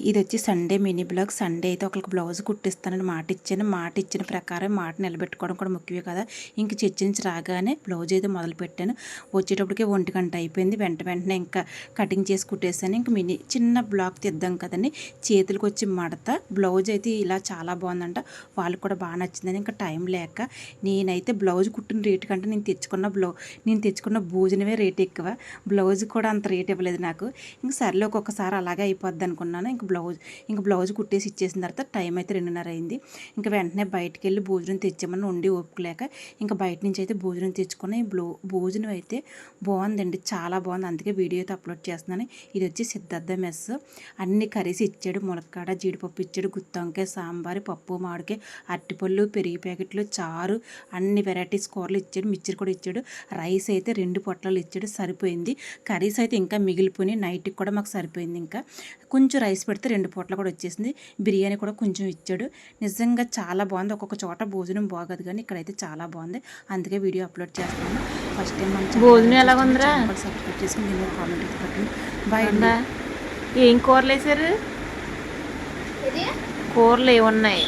ఇది వచ్చి Sunday mini blog. Sunday అయితే ఒకరికి బ్లౌజ్ కుట్టిస్తానని మాట ఇచ్చాను. మాట ఇచ్చిన ప్రకారం మాట నిలబెట్టుకోవడం కూడా ముఖ్యమే కదా. ఇంక చర్చ నుంచి రాగానే బ్లౌజ్ అయితే మొదలు పెట్టాను. వచ్చేటప్పటికి 1 గంట అయిపోయింది. వెంటనే ఇంకా కటింగ్ చేసి కుట్టేసాను. ఇంక చిన్న బ్లాగ్ తీద్దాం కదండి. చేతులకు వచ్చి మడత బ్లౌజ్ అయితే ఇలా చాలా బాగుందంట. వాళ్ళకి కూడా బాగా నచ్చిందని ఇంకా టైం లేక నేనైతే బ్లౌజ్ కుట్టిన రేటు కంటే నేను తెచ్చుకున్న భోజనమే రేట్ ఎక్కువ. బ్లౌజ్ కూడా అంత రేట్ ఇవ్వలేదు నాకు. ఇంక సర్లే ఒక్కొక్కసారి అలాగే అయిపోద్ది అనుకున్నాను. ఇంక బ్లౌజ్ కుట్టేసి ఇచ్చేసిన తర్వాత టైం అయితే 2:30 అయింది. ఇంకా వెంటనే బయటికి వెళ్ళి భోజనం తెచ్చామని ఉండి ఓపుకోలేక ఇంకా బయట నుంచి అయితే భోజనం తెచ్చుకుని భోజనం అయితే బాగుందండి, చాలా బాగుంది. అందుకే వీడియో అయితే అప్లోడ్ చేస్తున్నాను. ఇది వచ్చి సిద్ధార్థ మెస్. అన్ని కర్రీస్ ఇచ్చాడు. ములక్కాడ, జీడిపప్పు ఇచ్చాడు, గుత్తొంకాయ, సాంబారు, పప్పు, మామిడికాయ, అరటిపళ్ళు, పెరుగు ప్యాకెట్లు, చారు, అన్ని వెరైటీస్ కూరలు ఇచ్చాడు. మిక్చర్ కూడా ఇచ్చాడు. రైస్ అయితే 2 పొట్లాలు ఇచ్చాడు. సరిపోయింది. కర్రీస్ అయితే ఇంకా మిగిలిపోయి నైట్కి కూడా మాకు సరిపోయింది. ఇంకా కొంచెం రైస్ పెడితే 2 పూటలు కూడా వచ్చేసింది. బిర్యానీ కూడా కొంచెం ఇచ్చాడు. నిజంగా చాలా బాగుంది. ఒక్కొక్క చోట భోజనం బాగోదు కానీ ఇక్కడైతే చాలా బాగుంది. అందుకే వీడియో అప్లోడ్ చేస్తున్నాను. ఫస్ట్ టైం మనం భోజనం ఎలాగుందిరా? సబ్స్క్రైబ్ చేసుకుని నేను కామెంట్ అయితే పెట్టండి. బాయ్. ఏం కూరలు వేసారు? కూరలు ఏమున్నాయి?